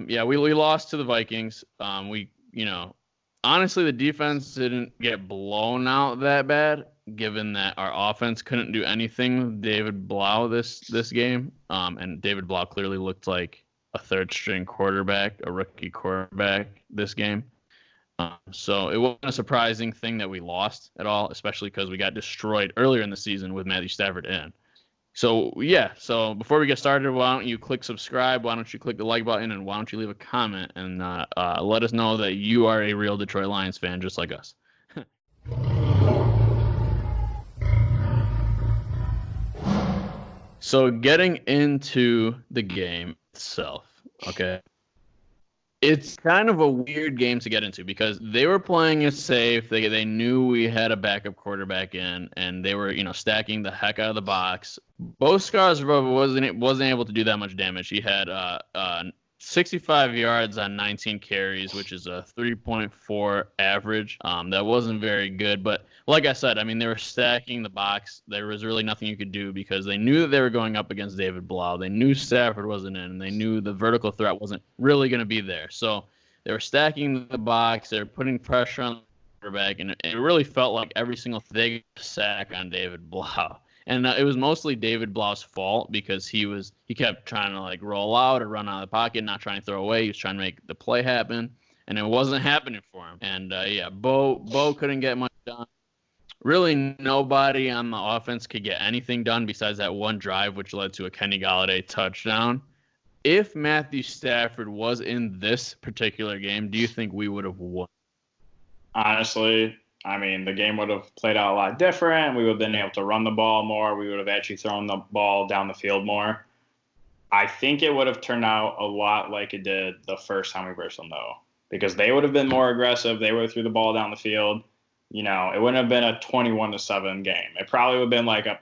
Yeah, we lost to the Vikings. Honestly, the defense didn't get blown out that bad, given that our offense couldn't do anything with David Blau this game. And David Blau clearly looked like a third string quarterback, a rookie quarterback this game. So it wasn't a surprising thing that we lost at all, especially because we got destroyed earlier in the season with Matthew Stafford in. So, yeah. So before we get started, why don't you click subscribe? Why don't you click the like button? And why don't you leave a comment and let us know that you are a real Detroit Lions fan just like us. So getting into the game itself, okay, it's kind of a weird game to get into because they were playing it safe. They knew we had a backup quarterback in, and they were stacking the heck out of the box. Bo Skarsgård wasn't able to do that much damage. He had 65 yards on 19 carries, which is a 3.4 average. That wasn't very good, but like I said, I mean, they were stacking the box. There was really nothing you could do because they knew that they were going up against David Blau. They knew Stafford wasn't in, and they knew the vertical threat wasn't really going to be there. So they were stacking the box. They were putting pressure on the quarterback, and it really felt like every single thing sack on David Blau. And it was mostly David Blau's fault because he kept trying to roll out or run out of the pocket, not trying to throw away. He was trying to make the play happen, and it wasn't happening for him. And Bo couldn't get much done. Really, nobody on the offense could get anything done besides that one drive, which led to a Kenny Golladay touchdown. If Matthew Stafford was in this particular game, do you think we would have won? Honestly, I mean, the game would have played out a lot different. We would have been able to run the ball more. We would have actually thrown the ball down the field more. I think it would have turned out a lot like it did the first time we versed them, though, because they would have been more aggressive. They would have threw the ball down the field. It wouldn't have been a 21-7 game. It probably would have been like a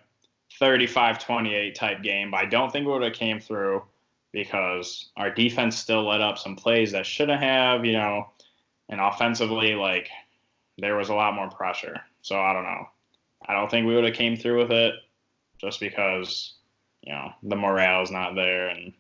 35-28 type game, but I don't think it would have came through because our defense still let up some plays that shouldn't have, and offensively, there was a lot more pressure. So I don't know. I don't think we would have came through with it just because, the morale is not there and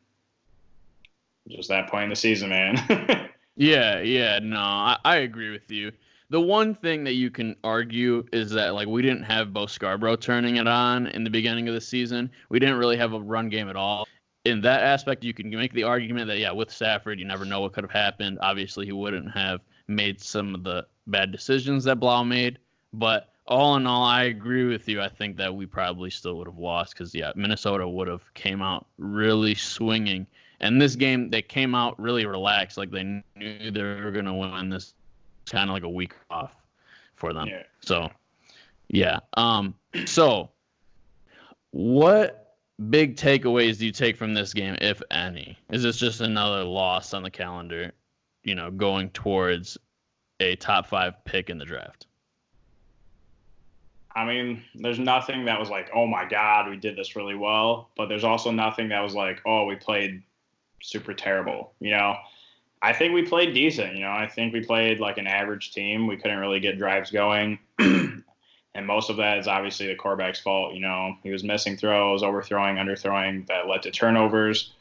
just that point in the season, man. Yeah, no, I agree with you. The one thing that you can argue is that we didn't have Bo Scarborough turning it on in the beginning of the season. We didn't really have a run game at all. In that aspect, you can make the argument that, with Stafford, you never know what could have happened. Obviously, he wouldn't have made some of the bad decisions that Blau made. But all in all, I agree with you. I think that we probably still would have lost because, Minnesota would have came out really swinging. And this game, they came out really relaxed. They knew they were going to win this. Kind of like a week off for them. Yeah. So, yeah. So, what big takeaways do you take from this game, if any? Is this just another loss on the calendar, going towards a top 5 pick in the draft? I mean, there's nothing that was like, oh my God, we did this really well. But there's also nothing that was like, oh, we played super terrible, I think we played decent. I think we played like an average team. We couldn't really get drives going. And most of that is obviously the quarterback's fault. He was missing throws, overthrowing, underthrowing that led to turnovers.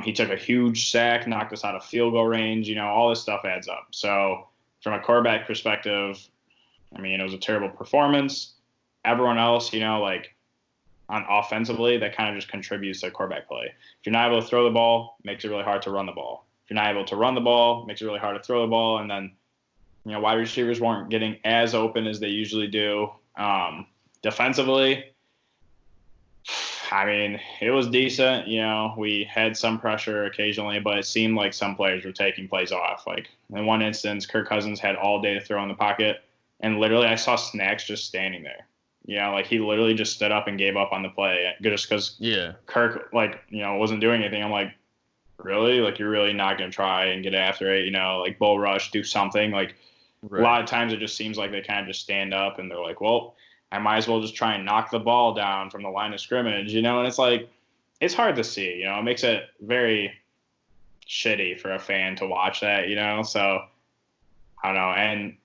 He took a huge sack, knocked us out of field goal range. All this stuff adds up. So from a quarterback perspective, I mean, it was a terrible performance. Everyone else, on offensively, that kind of just contributes to quarterback play. If you're not able to throw the ball, it makes it really hard to run the ball. If you're not able to run the ball, it makes it really hard to throw the ball. And then, wide receivers weren't getting as open as they usually do. Defensively, I mean, it was decent. We had some pressure occasionally, but it seemed like some players were taking plays off. In one instance, Kirk Cousins had all day to throw in the pocket. And literally, I saw Snacks just standing there. He literally just stood up and gave up on the play just because Kirk, wasn't doing anything. I'm like, really? You're really not going to try and get after it, bull rush, do something. Right. A lot of times it just seems like they kind of just stand up and they're like, well, I might as well just try and knock the ball down from the line of scrimmage, and it's it's hard to see, it makes it very shitty for a fan to watch that, so I don't know. And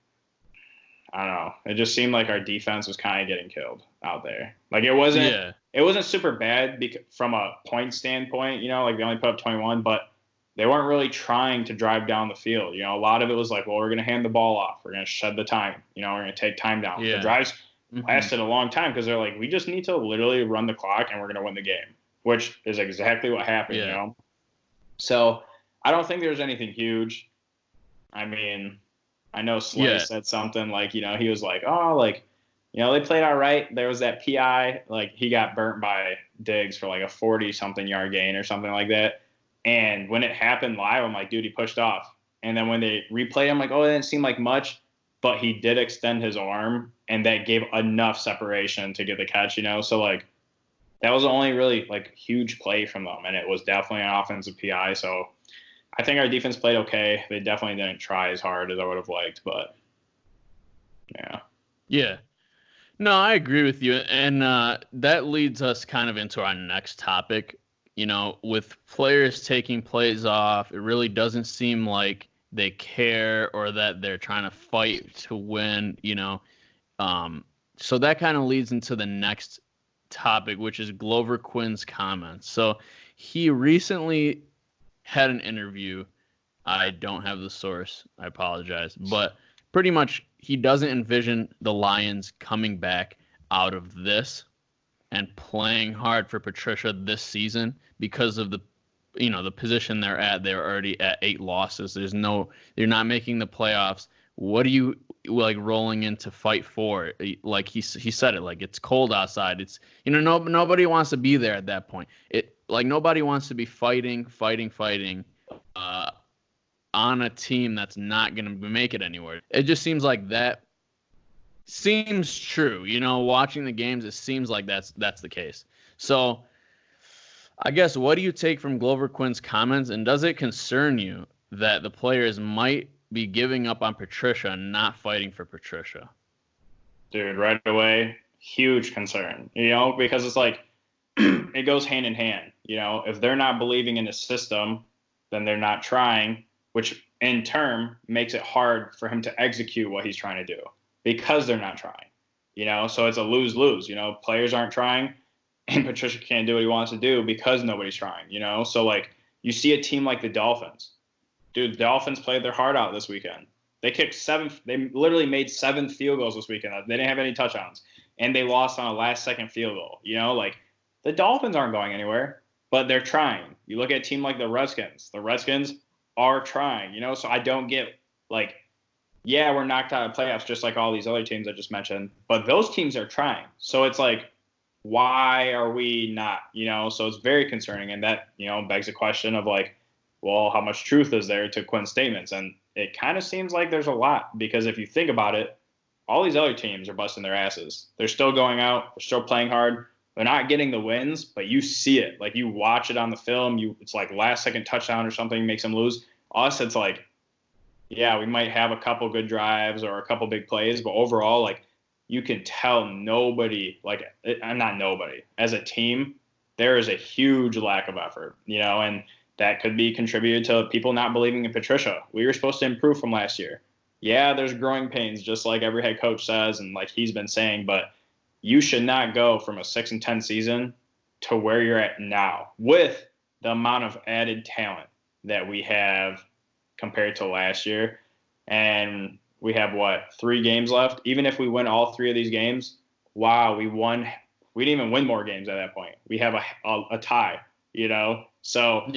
I don't know. It just seemed like our defense was kind of getting killed out there. It wasn't super bad from a point standpoint, they only put up 21, but they weren't really trying to drive down the field. You know, a lot of it was like, well, we're going to hand the ball off. We're going to shed the time. You know, we're going to take time down. Yeah. The drives lasted a long time because they're like, we just need to literally run the clock and we're going to win the game, which is exactly what happened, you know? So I don't think there's anything huge. I mean, I know Slay said something like, you know, he was like, oh, like, you know, they played all right. There was that PI, like he got burnt by Diggs for like a 40-something yard gain or something like that. And when it happened live, I'm like, dude, he pushed off. And then when they replayed, I'm like, oh, it didn't seem like much, but he did extend his arm, and that gave enough separation to get the catch, you know? So, like, that was the only really, like, huge play from them, and it was definitely an offensive PI. So I think our defense played okay. They definitely didn't try as hard as I would have liked, but, yeah. Yeah. No, I agree with you, and that leads us kind of into our next topic. You know, with players taking plays off, it really doesn't seem like they care or that they're trying to fight to win, you know. So that kind of leads into the next topic, which is Glover Quin's comments. So he recently had an interview. I don't have the source. I apologize. But pretty much he doesn't envision the Lions coming back out of this and playing hard for Patricia this season because of the position they're at. They're already at 8 losses. They're not making the playoffs. What are you like rolling in to fight for? Like he said it, like it's cold outside. It's, you know, nobody wants to be there at that point. It, like, nobody wants to be fighting on a team that's not going to make it anywhere. It just seems like that seems true. You know, watching the games, it seems like that's the case. So I guess, what do you take from Glover Quin's comments, and does it concern you that the players might be giving up on Patricia and not fighting for Patricia? Dude, right away, huge concern, you know, because it's like it goes hand in hand. You know, if they're not believing in the system, then they're not trying, which in turn makes it hard for him to execute what he's trying to do because they're not trying, you know? So it's a lose-lose, you know, players aren't trying and Patricia can't do what he wants to do because nobody's trying, you know? So, like, you see a team like the Dolphins. Dude, the Dolphins played their heart out this weekend. They literally made 7 field goals this weekend. They didn't have any touchdowns, and they lost on a last-second field goal. You know, like, the Dolphins aren't going anywhere, but they're trying. You look at a team like the Redskins. The Redskins are trying, you know? So I don't get, like, yeah, we're knocked out of playoffs just like all these other teams I just mentioned, but those teams are trying. So it's like, why are we not, you know? So it's very concerning, and that, you know, begs the question of, like, well, how much truth is there to Quinn's statements? And it kind of seems like there's a lot, because if you think about it, all these other teams are busting their asses. They're still going out. They're still playing hard. They're not getting the wins, but you see it. Like, you watch it on the film. It's like last-second touchdown or something makes them lose. Us, it's like, yeah, we might have a couple good drives or a couple big plays, but overall, like, you can tell nobody, like, not nobody, as a team, there is a huge lack of effort, you know, and that could be contributed to people not believing in Patricia. We were supposed to improve from last year. Yeah, there's growing pains, just like every head coach says, and like he's been saying, but you should not go from a 6-10 season to where you're at now with the amount of added talent that we have compared to last year. And we have, 3 games left? Even if we win all 3 of these games, wow, we won. We didn't even win more games at that point. We have a tie, you know? So,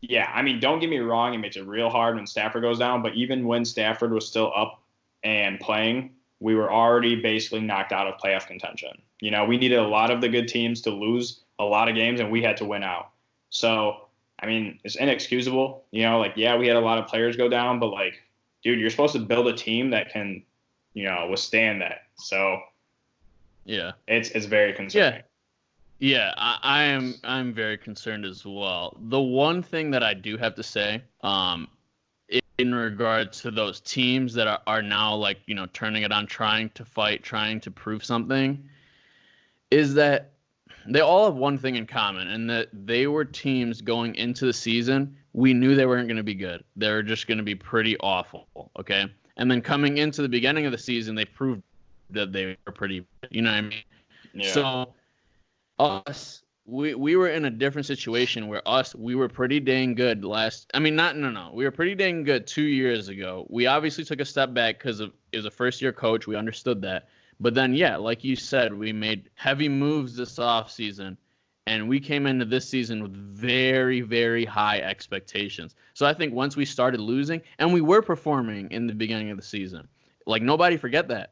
yeah, I mean, don't get me wrong. It makes it real hard when Stafford goes down. But even when Stafford was still up and playing, we were already basically knocked out of playoff contention. You know, we needed a lot of the good teams to lose a lot of games, and we had to win out. So, I mean, it's inexcusable. You know, like, yeah, we had a lot of players go down, but, like, dude, you're supposed to build a team that can, you know, withstand that. So, yeah, it's very concerning. Yeah, I'm very concerned as well. The one thing that I do have to say, in regards to those teams that are now, like, you know, turning it on, trying to fight, trying to prove something, is that they all have one thing in common, and that they were teams going into the season. We knew they weren't going to be good. They were just going to be pretty awful, okay? And then coming into the beginning of the season, they proved that they were pretty, you know what I mean? Yeah. So us, we were in a different situation where we were pretty dang good we were pretty dang good 2 years ago. We obviously took a step back because it was a first-year coach. We understood that. But then, yeah, like you said, we made heavy moves this offseason, and we came into this season with very, very high expectations. So I think once we started losing, and we were performing in the beginning of the season, like nobody forget that.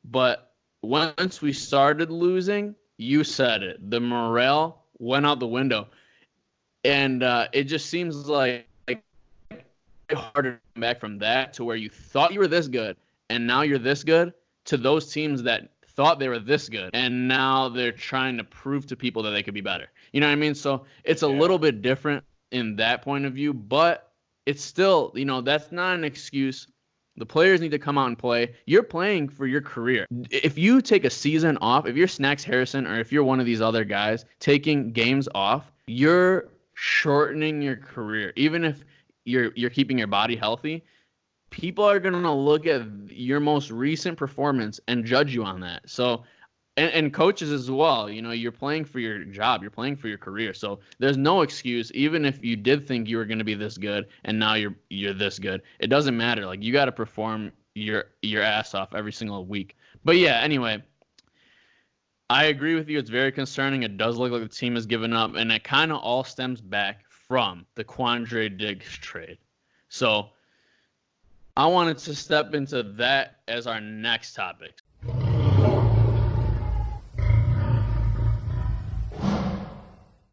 But once we started losing, you said it. The morale went out the window. And it just seems like harder to come back from that to where you thought you were this good, and now you're this good, to those teams that thought they were this good, and now they're trying to prove to people that they could be better. You know what I mean? So it's a little bit different in that point of view, but it's still, that's not an excuse. The players need to come out and play. You're playing for your career. If you take a season off, if you're Snacks Harrison or if you're one of these other guys taking games off, you're shortening your career. Even if you're keeping your body healthy, people are going to look at your most recent performance and judge you on that. So, and coaches as well, you're playing for your job, you're playing for your career. So there's no excuse, even if you did think you were going to be this good and now you're this good. It doesn't matter. Like, you got to perform your ass off every single week. But yeah, anyway, I agree with you. It's very concerning. It does look like the team has given up, and it kind of all stems back from the Quandre Diggs trade. So I wanted to step into that as our next topic.